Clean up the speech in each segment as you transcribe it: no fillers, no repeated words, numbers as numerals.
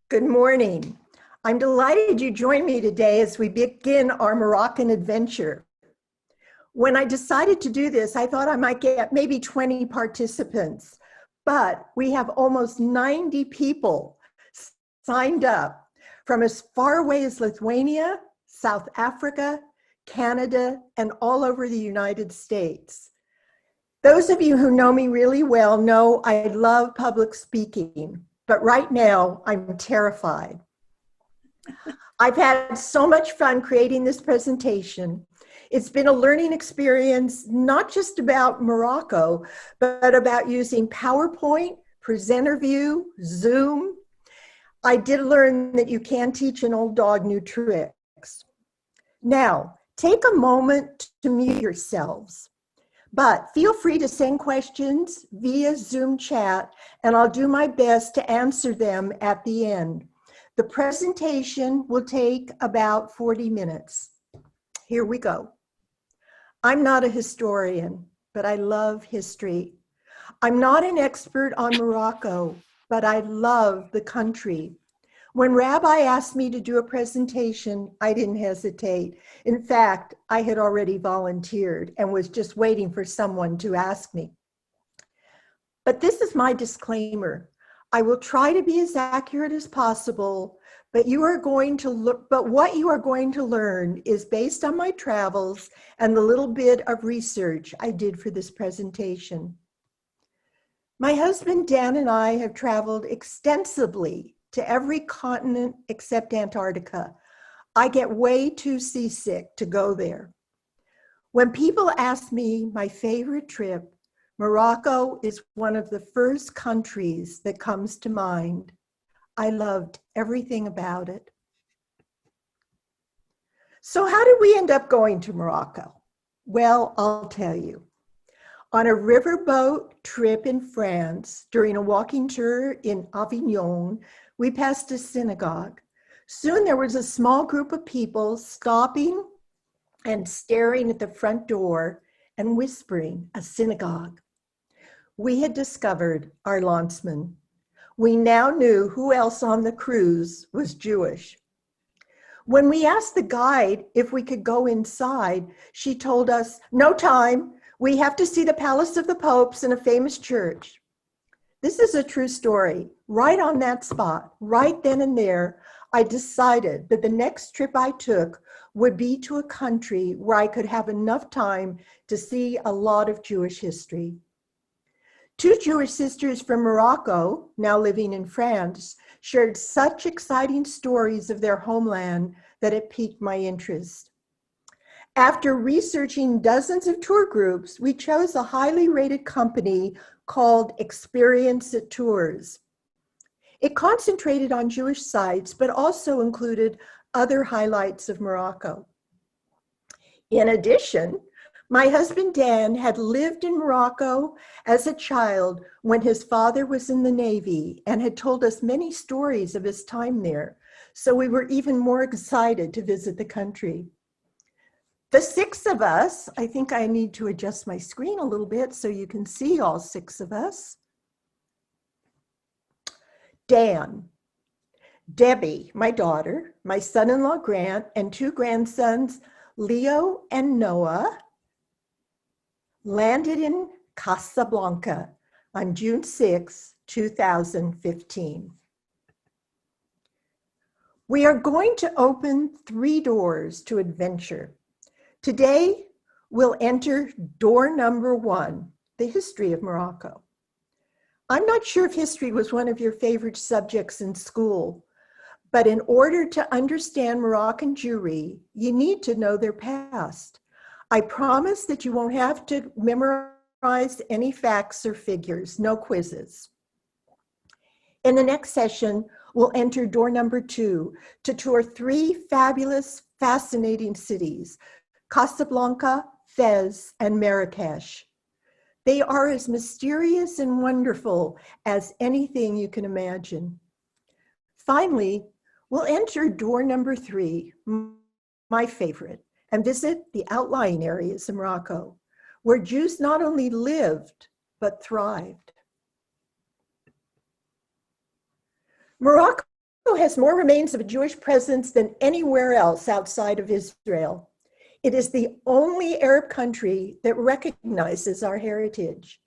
Good morning. I'm delighted you joined me today as we begin our Moroccan adventure. When I decided to do this, I thought I might get maybe 20 participants, but we have almost 90 people signed up from as far away as Lithuania, South Africa, Canada, and all over the United States. Those of you who know me really well know I love public speaking, but right now I'm terrified. I've had so much fun creating this presentation. It's been a learning experience, not just about Morocco, but about using PowerPoint, Presenter View, Zoom. I did learn that you can teach an old dog new tricks. Now, take a moment to mute yourselves, but feel free to send questions via Zoom chat, and I'll do my best to answer them at the end. The presentation will take about 40 minutes. Here we go. I'm not a historian, but I love history. I'm not an expert on Morocco, but I love the country. When Rabbi asked me to do a presentation, I didn't hesitate. In fact, I had already volunteered and was just waiting for someone to ask me. But this is my disclaimer. I will try to be as accurate as possible, but what you are going to learn is based on my travels and the little bit of research I did for this presentation. My husband Dan and I have traveled extensively to every continent except Antarctica. I get way too seasick to go there. When people ask me my favorite trip, Morocco is one of the first countries that comes to mind. I loved everything about it. So how did we end up going to Morocco? Well, I'll tell you. On a riverboat trip in France, during a walking tour in Avignon, we passed a synagogue. Soon there was a small group of people stopping and staring at the front door and whispering, "A synagogue." We had discovered our landsman. We now knew who else on the cruise was Jewish. When we asked the guide if we could go inside, she told us, "No time. We have to see the Palace of the Popes and a famous church." This is a true story. Right on that spot, right then and there, I decided that the next trip I took would be to a country where I could have enough time to see a lot of Jewish history. Two Jewish sisters from Morocco, now living in France, shared such exciting stories of their homeland that it piqued my interest. After researching dozens of tour groups, we chose a highly rated company called Experience It Tours. It concentrated on Jewish sites, but also included other highlights of Morocco. In addition, my husband Dan had lived in Morocco as a child when his father was in the Navy and had told us many stories of his time there, so we were even more excited to visit the country. The six of us, I think I need to adjust my screen a little bit so you can see all six of us. Dan, Debbie, my daughter, my son-in-law Grant, and two grandsons, Leo and Noah, landed in Casablanca on June 6, 2015. We are going to open 3 doors to adventure. Today, we'll enter door number 1, the history of Morocco. I'm not sure if history was one of your favorite subjects in school, but in order to understand Moroccan Jewry, you need to know their past. I promise that you won't have to memorize any facts or figures, no quizzes. In the next session, we'll enter door number 2 to tour 3 fabulous, fascinating cities, Casablanca, Fez, and Marrakesh. They are as mysterious and wonderful as anything you can imagine. Finally, we'll enter door number 3, my favorite, and visit the outlying areas of Morocco, where Jews not only lived, but thrived. Morocco has more remains of a Jewish presence than anywhere else outside of Israel. It is the only Arab country that recognizes our heritage.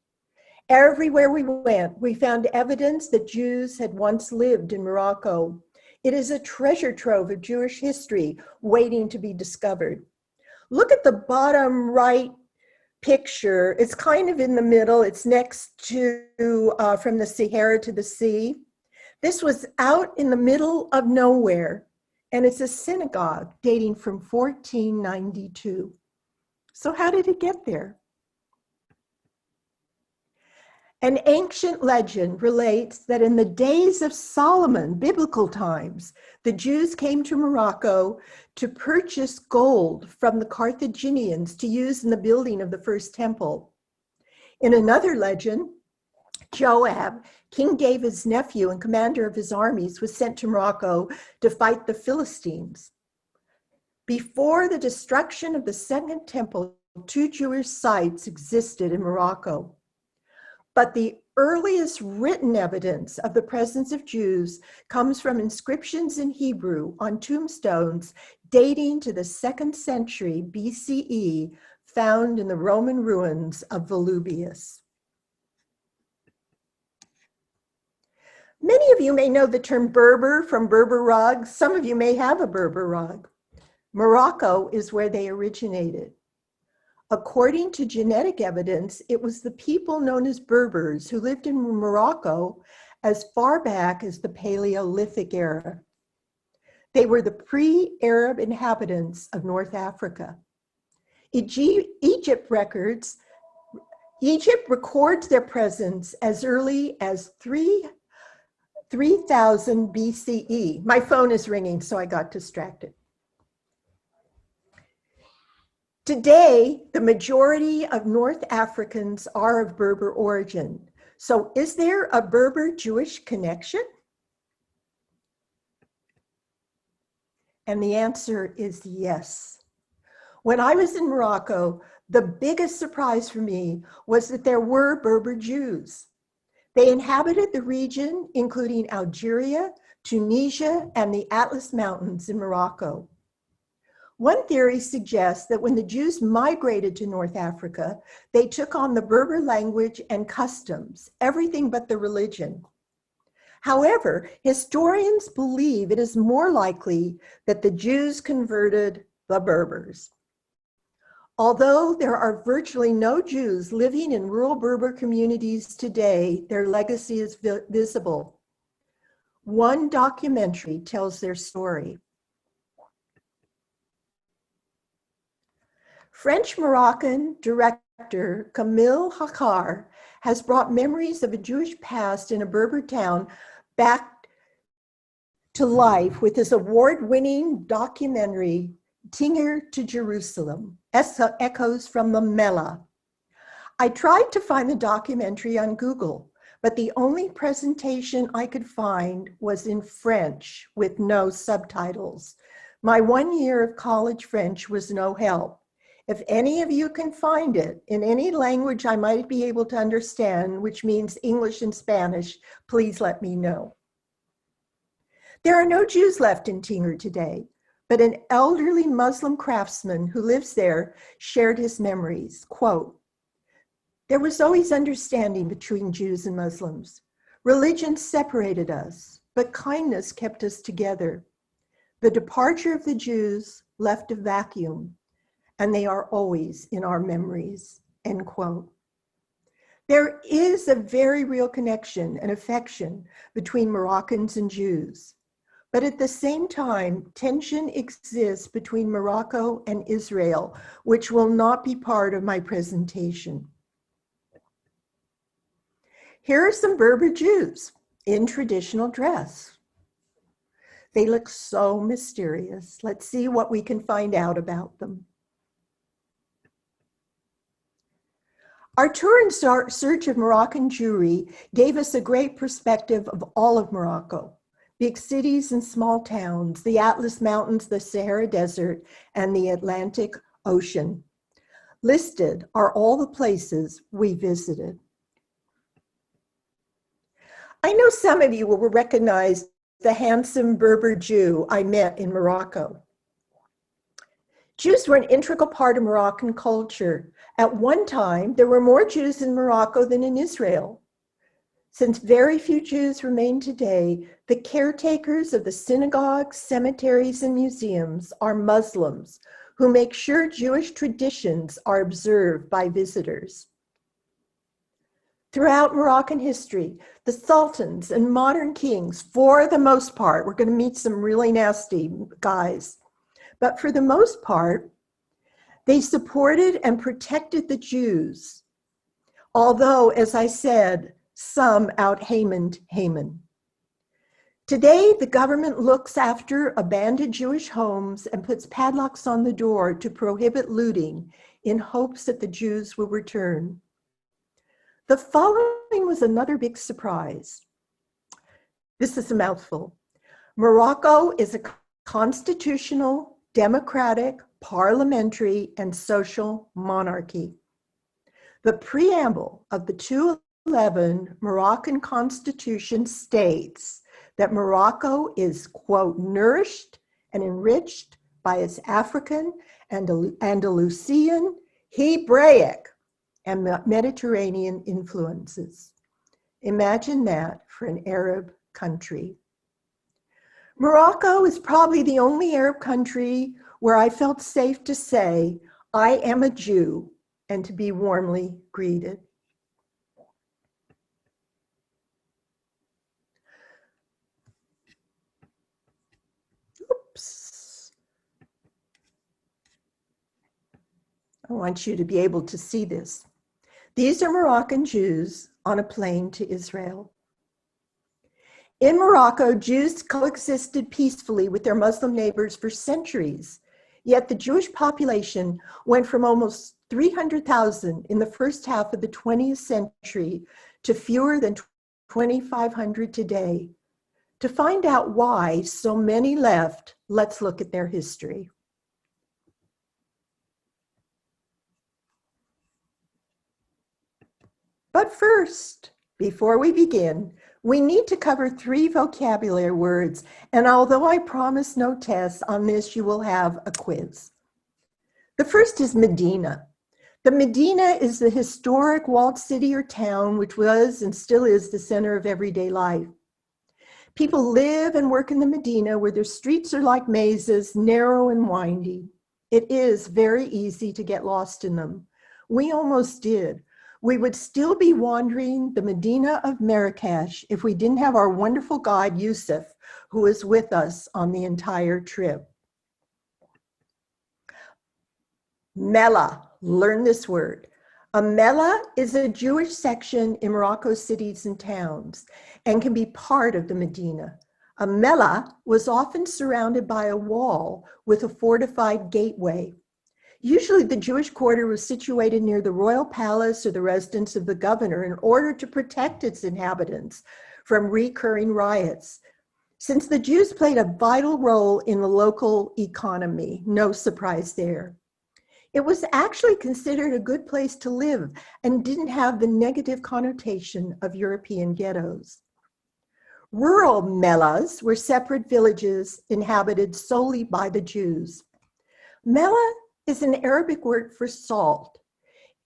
Everywhere we went, we found evidence that Jews had once lived in Morocco. It is a treasure trove of Jewish history waiting to be discovered. Look at the bottom right picture. It's kind of in the middle. It's next to from the Sahara to the sea. This was out in the middle of nowhere, and it's a synagogue dating from 1492. So how did it get there? An ancient legend relates that in the days of Solomon, biblical times, the Jews came to Morocco to purchase gold from the Carthaginians to use in the building of the first temple. In another legend, Joab, King David's nephew and commander of his armies, was sent to Morocco to fight the Philistines. Before the destruction of the Second Temple, 2 Jewish sites existed in Morocco. But the earliest written evidence of the presence of Jews comes from inscriptions in Hebrew on tombstones dating to the 2nd century BCE, found in the Roman ruins of Volubius. Many of you may know the term Berber from Berber rugs. Some of you may have a Berber rug. Morocco is where they originated. According to genetic evidence, it was the people known as Berbers who lived in Morocco as far back as the Paleolithic era. They were the pre-Arab inhabitants of North Africa. Egypt records their presence as early as 3000 BCE. My phone is ringing, so I got distracted. Today, the majority of North Africans are of Berber origin. So is there a Berber-Jewish connection? And the answer is yes. When I was in Morocco, the biggest surprise for me was that there were Berber Jews. They inhabited the region, including Algeria, Tunisia, and the Atlas Mountains in Morocco. One theory suggests that when the Jews migrated to North Africa, they took on the Berber language and customs, everything but the religion. However, historians believe it is more likely that the Jews converted the Berbers. Although there are virtually no Jews living in rural Berber communities today, their legacy is visible. One documentary tells their story. French-Moroccan director Camille Hakar has brought memories of a Jewish past in a Berber town back to life with his award-winning documentary, Tinger to Jerusalem, Echoes from the Mellah. I tried to find the documentary on Google, but the only presentation I could find was in French with no subtitles. My 1 year of college French was no help. If any of you can find it in any language I might be able to understand, which means English and Spanish, please let me know. There are no Jews left in Tinger today, but an elderly Muslim craftsman who lives there shared his memories. Quote, "There was always understanding between Jews and Muslims. Religion separated us, but kindness kept us together. The departure of the Jews left a vacuum, and they are always in our memories," end quote. There is a very real connection and affection between Moroccans and Jews. But at the same time, tension exists between Morocco and Israel, which will not be part of my presentation. Here are some Berber Jews in traditional dress. They look so mysterious. Let's see what we can find out about them. Our tour in search of Moroccan Jewry gave us a great perspective of all of Morocco, big cities and small towns, the Atlas Mountains, the Sahara Desert, and the Atlantic Ocean. Listed are all the places we visited. I know some of you will recognize the handsome Berber Jew I met in Morocco. Jews were an integral part of Moroccan culture. At one time, there were more Jews in Morocco than in Israel. Since very few Jews remain today, the caretakers of the synagogues, cemeteries, and museums are Muslims who make sure Jewish traditions are observed by visitors. Throughout Moroccan history, the sultans and modern kings, for the most part, we're going to meet some really nasty guys, but for the most part, they supported and protected the Jews, although, as I said, some out-Hamaned Haman. Today, the government looks after abandoned Jewish homes and puts padlocks on the door to prohibit looting in hopes that the Jews will return. The following was another big surprise. This is a mouthful. Morocco is a constitutional, democratic, parliamentary, and social monarchy. The preamble of the 2011 Moroccan Constitution states that Morocco is, quote, nourished and enriched by its African, Andalusian, Hebraic, and Mediterranean influences. Imagine that for an Arab country. Morocco is probably the only Arab country where I felt safe to say, I am a Jew, and to be warmly greeted. Oops. I want you to be able to see this. These are Moroccan Jews on a plane to Israel. In Morocco, Jews coexisted peacefully with their Muslim neighbors for centuries, yet the Jewish population went from almost 300,000 in the first half of the 20th century to fewer than 2,500 today. To find out why so many left, let's look at their history. But first, before we begin, we need to cover 3 vocabulary words, and although I promise no tests on this, you will have a quiz. The first is Medina. The Medina is the historic walled city or town which was and still is the center of everyday life. People live and work in the Medina where their streets are like mazes, narrow and windy. It is very easy to get lost in them. We almost did. We would still be wandering the Medina of Marrakesh if we didn't have our wonderful guide, Yusuf, who was with us on the entire trip. Mellah, learn this word. A Mellah is a Jewish section in Morocco's cities and towns and can be part of the Medina. A Mellah was often surrounded by a wall with a fortified gateway. Usually the Jewish quarter was situated near the royal palace or the residence of the governor in order to protect its inhabitants from recurring riots. Since the Jews played a vital role in the local economy, no surprise there. It was actually considered a good place to live and didn't have the negative connotation of European ghettos. Rural Mellahs were separate villages inhabited solely by the Jews. Mellah is an Arabic word for salt.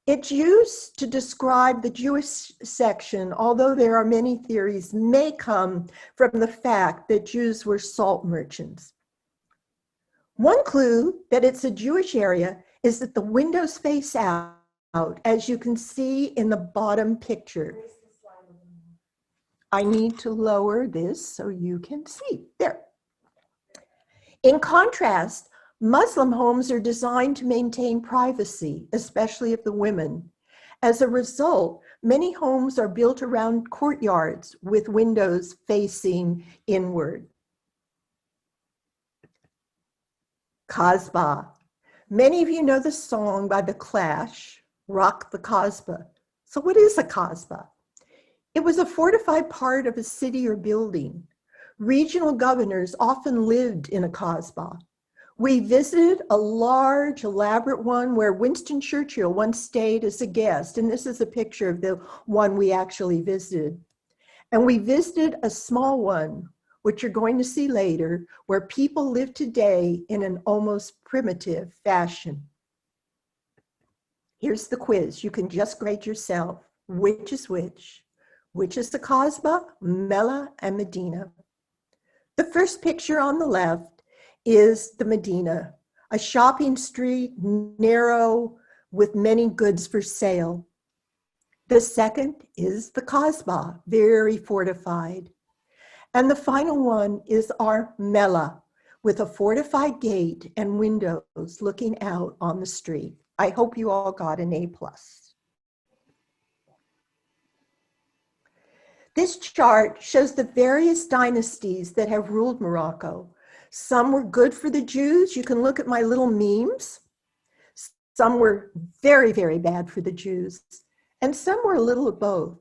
It's used to describe the Jewish section, although there are many theories, may come from the fact that Jews were salt merchants. One clue that it's a Jewish area is that the windows face out, as you can see in the bottom picture. I need to lower this so you can see. There. In contrast, Muslim homes are designed to maintain privacy, especially of the women. As a result, many homes are built around courtyards with windows facing inward. Kasbah. Many of you know the song by The Clash, Rock the Kasbah. So what is a Kasbah? It was a fortified part of a city or building. Regional governors often lived in a Kasbah. We visited a large, elaborate one where Winston Churchill once stayed as a guest, and this is a picture of the one we actually visited. And we visited a small one which you're going to see later, where people live today in an almost primitive fashion. Here's the quiz. You can just grade yourself. Which is which? Which is the Kasbah, Mellah, and Medina? The first picture on the left is the Medina, a shopping street, narrow, with many goods for sale. The second is the Kasbah, very fortified. And the final one is our Mellah, with a fortified gate and windows looking out on the street. I hope you all got an A+. This chart shows the various dynasties that have ruled Morocco. Some were good for the Jews. You can look at my little memes. Some were very, very bad for the Jews. And some were a little of both.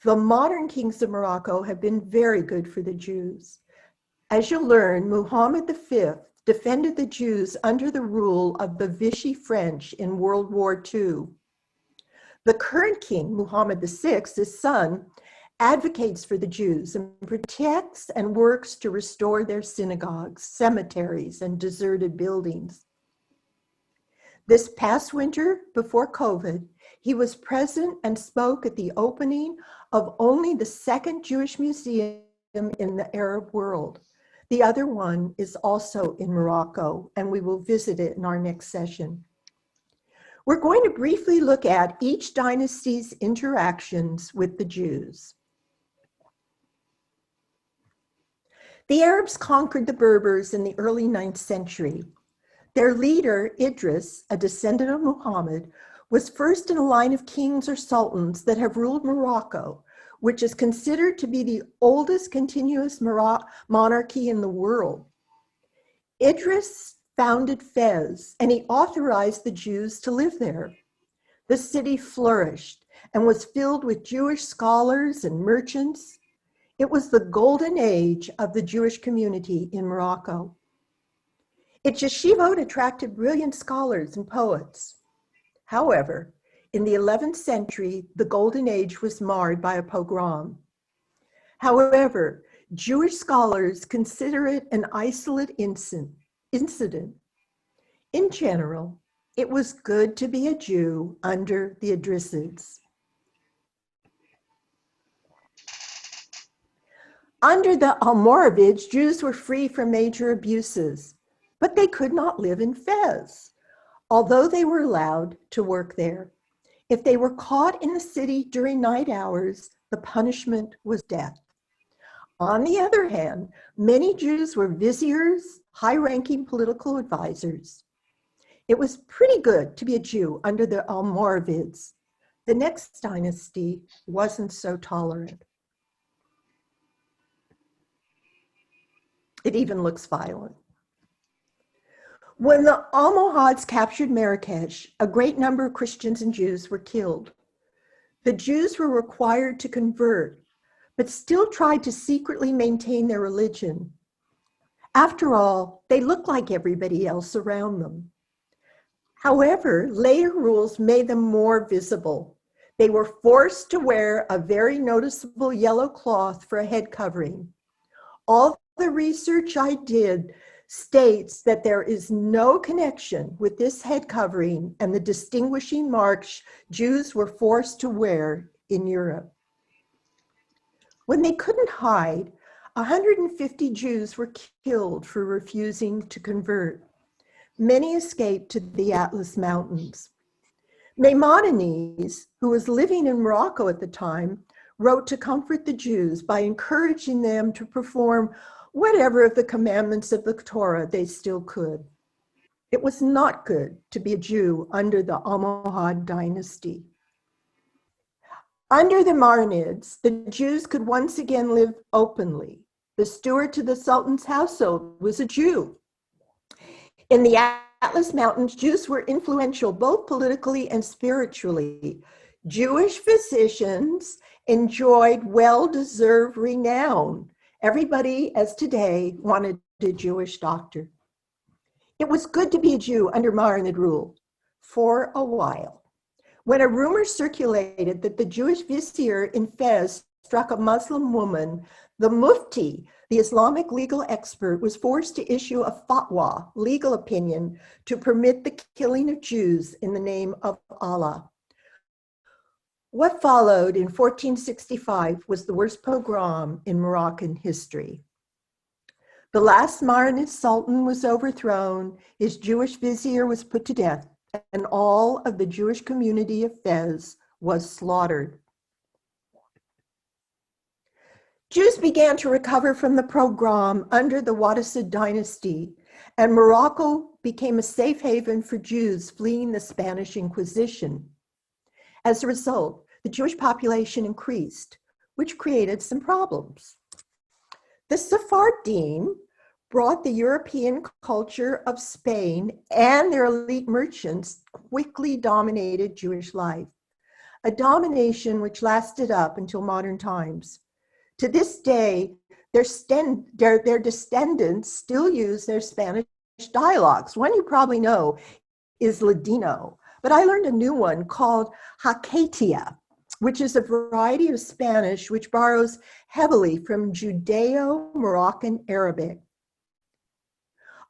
The modern kings of Morocco have been very good for the Jews. As you'll learn, Muhammad V defended the Jews under the rule of the Vichy French in World War II. The current king, Muhammad VI, his son, advocates for the Jews and protects and works to restore their synagogues, cemeteries, and deserted buildings. This past winter, before COVID, he was present and spoke at the opening of only the second Jewish museum in the Arab world. The other one is also in Morocco, and we will visit it in our next session. We're going to briefly look at each dynasty's interactions with the Jews. The Arabs conquered the Berbers in the early 9th century. Their leader, Idris, a descendant of Muhammad, was first in a line of kings or sultans that have ruled Morocco, which is considered to be the oldest continuous monarchy in the world. Idris founded Fez, and he authorized the Jews to live there. The city flourished and was filled with Jewish scholars and merchants. It was the golden age of the Jewish community in Morocco. Its yeshivot attracted brilliant scholars and poets. However, in the 11th century, the golden age was marred by a pogrom. However, Jewish scholars consider it an isolated incident. In general, it was good to be a Jew under the Idrisids. Under the Almoravids, Jews were free from major abuses, but they could not live in Fez, although they were allowed to work there. If they were caught in the city during night hours, the punishment was death. On the other hand, many Jews were viziers, high-ranking political advisors. It was pretty good to be a Jew under the Almoravids. The next dynasty wasn't so tolerant. It even looks violent. When the Almohads captured Marrakesh, a great number of Christians and Jews were killed. The Jews were required to convert, but still tried to secretly maintain their religion. After all, they looked like everybody else around them. However, later rules made them more visible. They were forced to wear a very noticeable yellow cloth for a head covering. All the research I did states that there is no connection with this head covering and the distinguishing marks Jews were forced to wear in Europe. When they couldn't hide, 150 Jews were killed for refusing to convert. Many escaped to the Atlas Mountains. Maimonides, who was living in Morocco at the time, wrote to comfort the Jews by encouraging them to perform whatever of the commandments of the Torah they still could. It was not good to be a Jew under the Almohad dynasty. Under the Marinids, the Jews could once again live openly. The steward to the Sultan's household was a Jew. In the Atlas Mountains, Jews were influential both politically and spiritually. Jewish physicians enjoyed well-deserved renown. Everybody, as today, wanted a Jewish doctor. It was good to be a Jew under Marinid rule for a while. When a rumor circulated that the Jewish vizier in Fez struck a Muslim woman, the Mufti, the Islamic legal expert, was forced to issue a fatwa, legal opinion, to permit the killing of Jews in the name of Allah. What followed in 1465 was the worst pogrom in Moroccan history. The last Maronite sultan was overthrown, his Jewish vizier was put to death, and all of the Jewish community of Fez was slaughtered. Jews began to recover from the pogrom under the Wattasid dynasty, and Morocco became a safe haven for Jews fleeing the Spanish Inquisition. As a result, the Jewish population increased, which created some problems. The Sephardim brought the European culture of Spain, and their elite merchants quickly dominated Jewish life, a domination which lasted up until modern times. To this day, their descendants still use their Spanish dialects. One you probably know is Ladino, but I learned a new one called Hakatia, which is a variety of Spanish which borrows heavily from Judeo-Moroccan Arabic.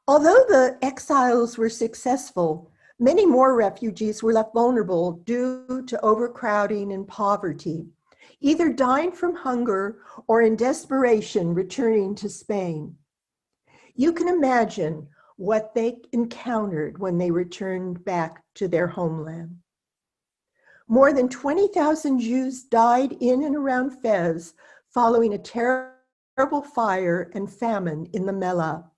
Although the exiles were successful, many more refugees were left vulnerable due to overcrowding and poverty, either dying from hunger or in desperation returning to Spain. You can imagine what they encountered when they returned back to their homeland. More than 20,000 Jews died in and around Fez following a terrible fire and famine in the Mellah.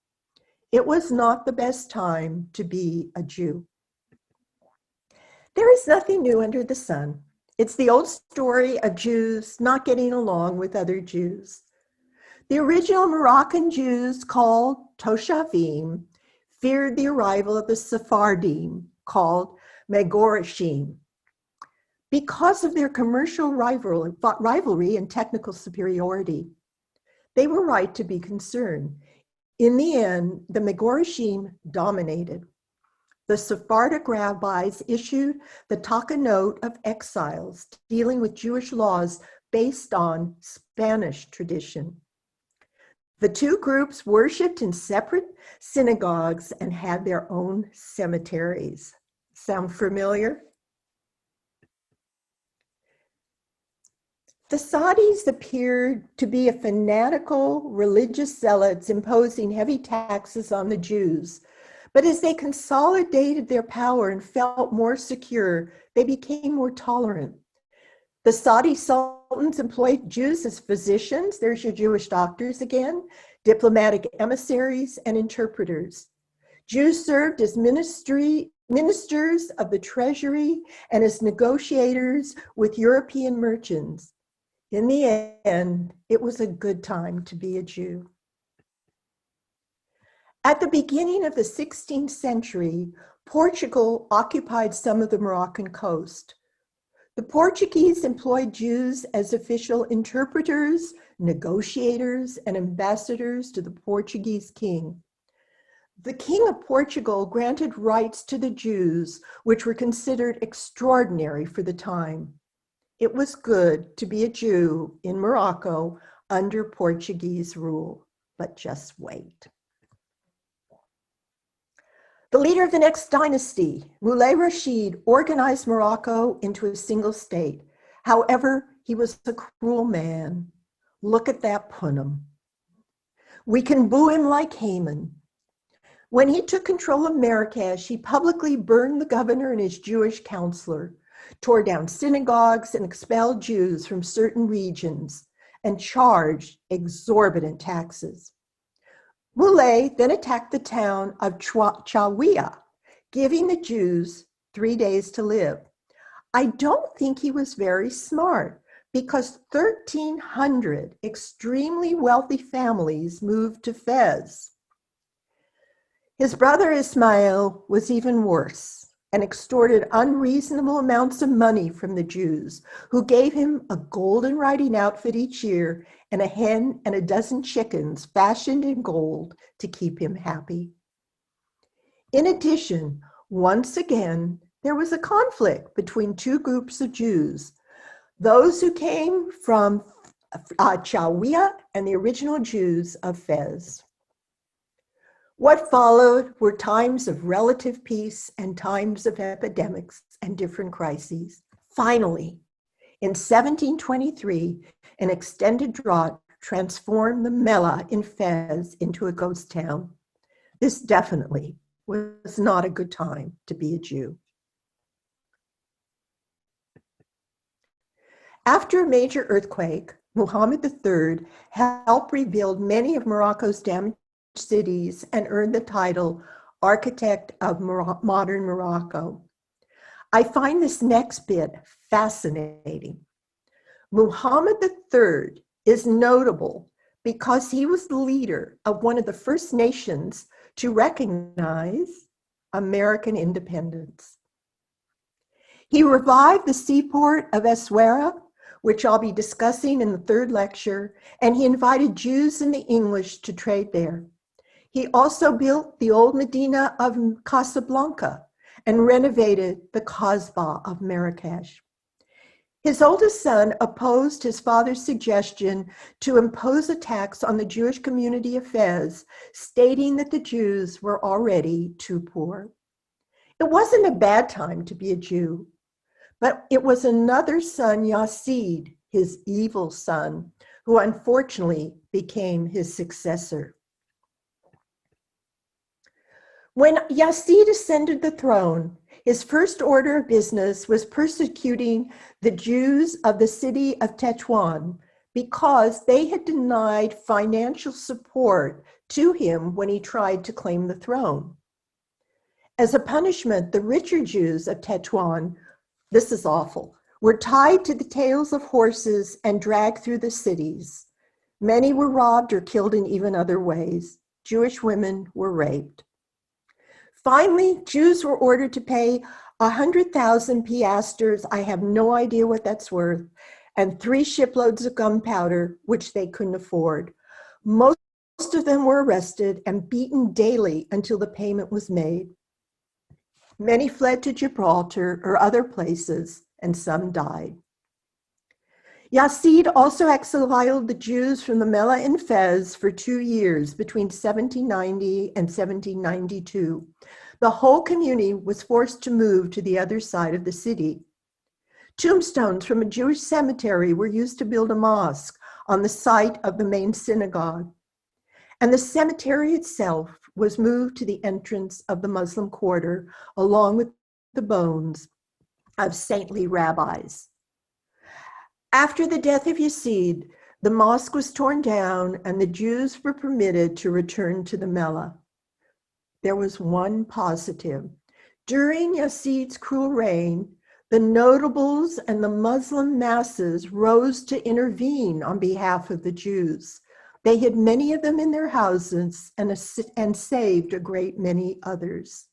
It was not the best time to be a Jew. There is nothing new under the sun. It's the old story of Jews not getting along with other Jews. The original Moroccan Jews, called Toshavim, feared the arrival of the Sephardim, called Megorashim. Because of their commercial rivalry and technical superiority, they were right to be concerned. In the end, the Megorashim dominated. The Sephardic rabbis issued the Takanot of exiles, dealing with Jewish laws based on Spanish tradition. The two groups worshiped in separate synagogues and had their own cemeteries. Sound familiar? The Saudis appeared to be a fanatical religious zealots imposing heavy taxes on the Jews. But as they consolidated their power and felt more secure, they became more tolerant. The Saudi sultans employed Jews as physicians, there's your Jewish doctors again, diplomatic emissaries, and interpreters. Jews served as ministers of the treasury and as negotiators with European merchants. In the end, it was a good time to be a Jew. At the beginning of the 16th century, Portugal occupied some of the Moroccan coast. The Portuguese employed Jews as official interpreters, negotiators, and ambassadors to the Portuguese king. The King of Portugal granted rights to the Jews, which were considered extraordinary for the time. It was good to be a Jew in Morocco under Portuguese rule, but just wait. The leader of the next dynasty, Moulay Rashid, organized Morocco into a single state. However, he was a cruel man. Look at that punim. We can boo him like Haman. When he took control of Marrakesh, he publicly burned the governor and his Jewish counselor, tore down synagogues and expelled Jews from certain regions, and charged exorbitant taxes. Moulay then attacked the town of Chaouia, giving the Jews 3 days to live. I don't think he was very smart, because 1,300 extremely wealthy families moved to Fez. His brother Ismael was even worse and extorted unreasonable amounts of money from the Jews, who gave him a golden riding outfit each year and a hen and a dozen chickens fashioned in gold to keep him happy. In addition, once again, there was a conflict between two groups of Jews, those who came from Chaouia and the original Jews of Fez. What followed were times of relative peace and times of epidemics and different crises. Finally, in 1723, an extended drought transformed the Mellah in Fez into a ghost town. This definitely was not a good time to be a Jew. After a major earthquake, Muhammad III helped rebuild many of Morocco's damaged cities and earned the title Architect of Modern Morocco. I find this next bit fascinating. Muhammad III is notable because he was the leader of one of the first nations to recognize American independence. He revived the seaport of Essaouira, which I'll be discussing in the third lecture, and he invited Jews and the English to trade there. He also built the old Medina of Casablanca and renovated the Kasbah of Marrakesh. His oldest son opposed his father's suggestion to impose a tax on the Jewish community of Fez, stating that the Jews were already too poor. It wasn't a bad time to be a Jew, but it was another son, Yazid, his evil son, who unfortunately became his successor. When Yazid ascended the throne, his first order of business was persecuting the Jews of the city of Tetuan because they had denied financial support to him when he tried to claim the throne. As a punishment, the richer Jews of Tetuan, this is awful, were tied to the tails of horses and dragged through the cities. Many were robbed or killed in even other ways. Jewish women were raped. Finally, Jews were ordered to pay 100,000 piastres, I have no idea what that's worth, and 3 shiploads of gunpowder, which they couldn't afford. Most of them were arrested and beaten daily until the payment was made. Many fled to Gibraltar or other places, and some died. Yazid also exiled the Jews from the Mellah and Fez for 2 years between 1790 and 1792. The whole community was forced to move to the other side of the city. Tombstones from a Jewish cemetery were used to build a mosque on the site of the main synagogue. And the cemetery itself was moved to the entrance of the Muslim quarter, along with the bones of saintly rabbis. After the death of Yazid, the mosque was torn down and the Jews were permitted to return to the Mellah. There was one positive. During Yazid's cruel reign, the notables and the Muslim masses rose to intervene on behalf of the Jews. They hid many of them in their houses and saved a great many others.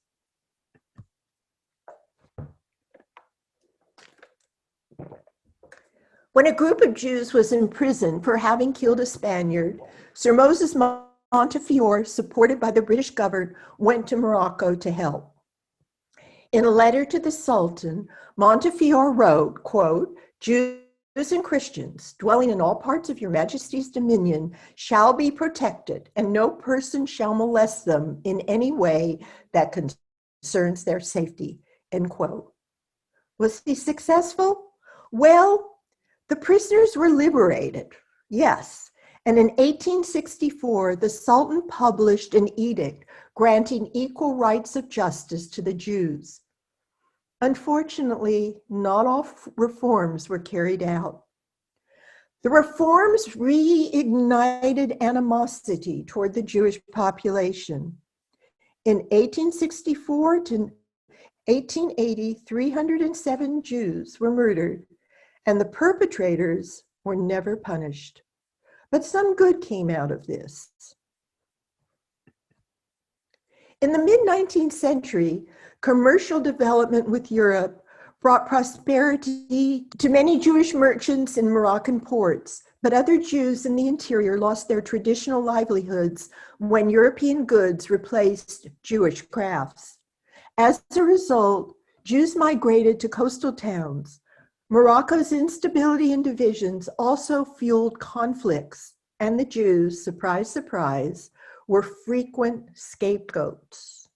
When a group of Jews was in prison for having killed a Spaniard, Sir Moses Montefiore, supported by the British government, went to Morocco to help. In a letter to the Sultan, Montefiore wrote, quote, "Jews and Christians dwelling in all parts of your Majesty's dominion shall be protected, and no person shall molest them in any way that concerns their safety," end quote. Was he successful? Well, the prisoners were liberated, yes. And in 1864, the Sultan published an edict granting equal rights of justice to the Jews. Unfortunately, not all reforms were carried out. The reforms reignited animosity toward the Jewish population. In 1864 to 1880, 307 Jews were murdered, and the perpetrators were never punished. But some good came out of this. In the mid-19th century, commercial development with Europe brought prosperity to many Jewish merchants in Moroccan ports, but other Jews in the interior lost their traditional livelihoods when European goods replaced Jewish crafts. As a result, Jews migrated to coastal towns. Morocco's instability and divisions also fueled conflicts, and the Jews, surprise, surprise, were frequent scapegoats.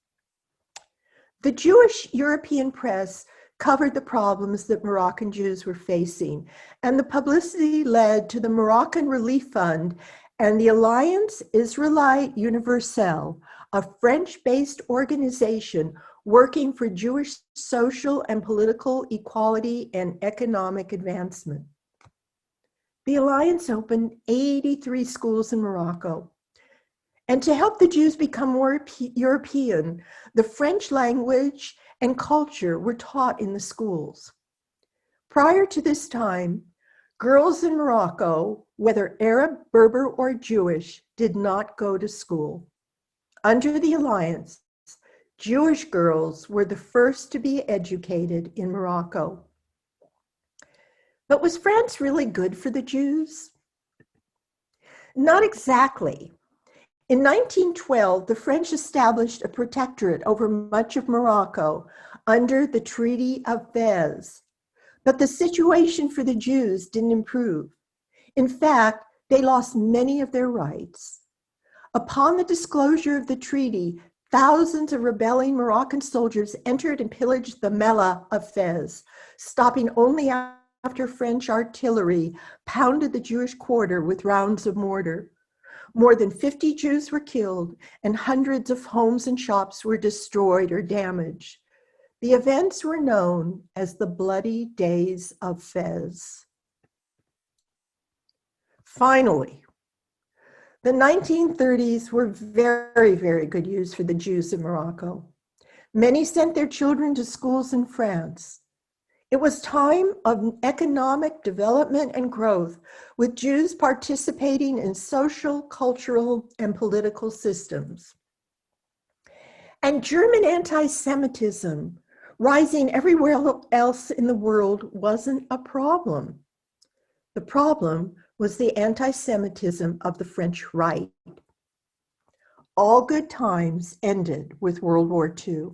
The Jewish European press covered the problems that Moroccan Jews were facing, and the publicity led to the Moroccan Relief Fund and the Alliance Israélite Universelle, a French-based organization working for Jewish social and political equality and economic advancement. The Alliance opened 83 schools in Morocco. And to help the Jews become more European, the French language and culture were taught in the schools. Prior to this time, girls in Morocco, whether Arab, Berber, or Jewish, did not go to school. Under the Alliance, Jewish girls were the first to be educated in Morocco. But was France really good for the Jews? Not exactly. In 1912, the French established a protectorate over much of Morocco under the Treaty of Fez. But the situation for the Jews didn't improve. In fact, they lost many of their rights. Upon the disclosure of the treaty, thousands of rebelling Moroccan soldiers entered and pillaged the Mellah of Fez, stopping only after French artillery pounded the Jewish quarter with rounds of mortar. More than 50 Jews were killed, and hundreds of homes and shops were destroyed or damaged. The events were known as the Bloody Days of Fez. Finally, the 1930s were very, very good years for the Jews in Morocco. Many sent their children to schools in France. It was time of economic development and growth, with Jews participating in social, cultural, and political systems. And German anti-Semitism, rising everywhere else in the world, wasn't a problem. The problem was the anti-Semitism of the French right. All good times ended with World War II.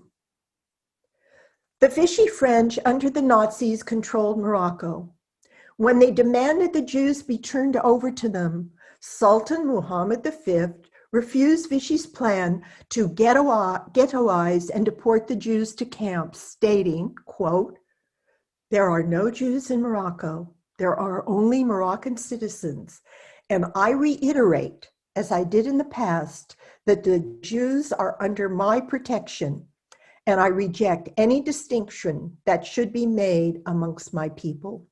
The Vichy French under the Nazis controlled Morocco. When they demanded the Jews be turned over to them, Sultan Muhammad V refused Vichy's plan to ghettoize and deport the Jews to camps, stating, quote, "There are no Jews in Morocco. There are only Moroccan citizens. And I reiterate, as I did in the past, that the Jews are under my protection, and I reject any distinction that should be made amongst my people."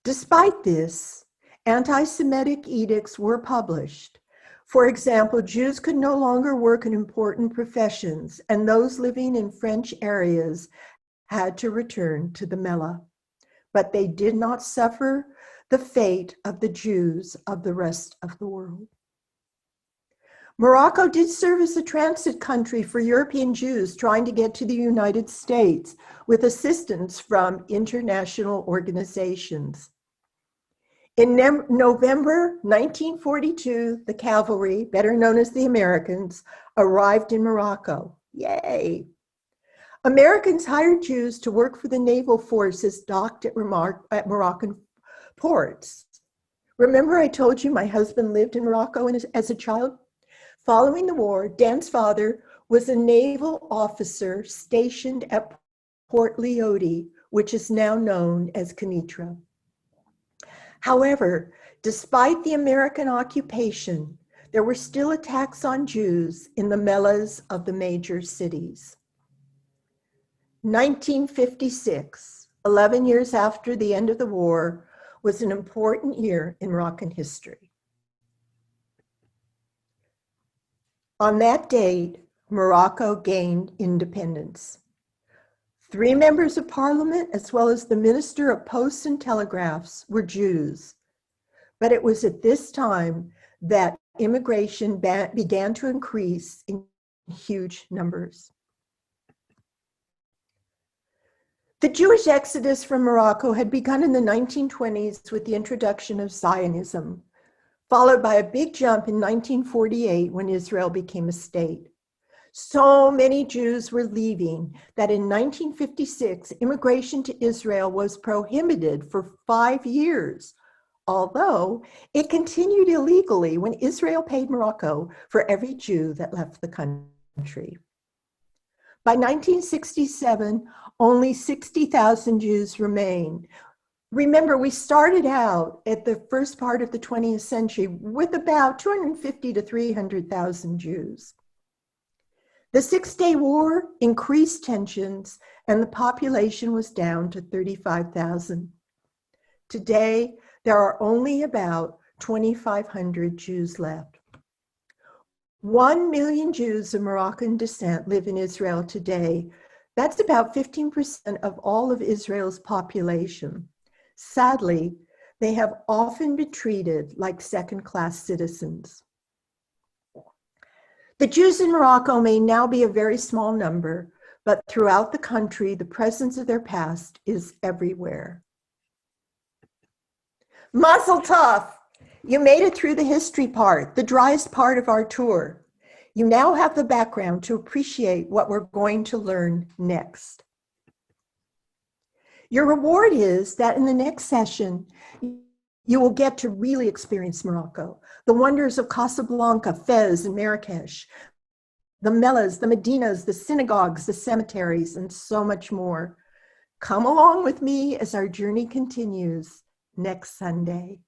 Despite this, anti-Semitic edicts were published. For example, Jews could no longer work in important professions, and those living in French areas had to return to the Mellah. But they did not suffer the fate of the Jews of the rest of the world. Morocco did serve as a transit country for European Jews trying to get to the United States with assistance from international organizations. In November 1942, the cavalry, better known as the Americans, arrived in Morocco. Yay! Americans hired Jews to work for the naval forces docked at Moroccan ports. Remember I told you my husband lived in Morocco as a child? Following the war, Dan's father was a naval officer stationed at Port Lyoty, which is now known as Kenitra. However, despite the American occupation, there were still attacks on Jews in the Mellahs of the major cities. 1956, 11 years after the end of the war, was an important year in Moroccan history. On that date, Morocco gained independence. 3 members of parliament, as well as the Minister of Posts and Telegraphs, were Jews. But it was at this time that immigration began to increase in huge numbers. The Jewish exodus from Morocco had begun in the 1920s with the introduction of Zionism, followed by a big jump in 1948 when Israel became a state. So many Jews were leaving that in 1956, immigration to Israel was prohibited for 5 years, although it continued illegally when Israel paid Morocco for every Jew that left the country. By 1967, only 60,000 Jews remained. Remember, we started out at the first part of the 20th century with about 250 to 300,000 Jews. The Six-Day War increased tensions, and the population was down to 35,000. Today, there are only about 2,500 Jews left. 1 million Jews of Moroccan descent live in Israel today. That's about 15% of all of Israel's population. Sadly, they have often been treated like second-class citizens. The Jews in Morocco may now be a very small number, but throughout the country, the presence of their past is everywhere. Mazel tov! You made it through the history part, the driest part of our tour. You now have the background to appreciate what we're going to learn next. Your reward is that in the next session, you will get to really experience Morocco, the wonders of Casablanca, Fez, and Marrakesh, the Mellahs, the Medinas, the synagogues, the cemeteries, and so much more. Come along with me as our journey continues next Sunday.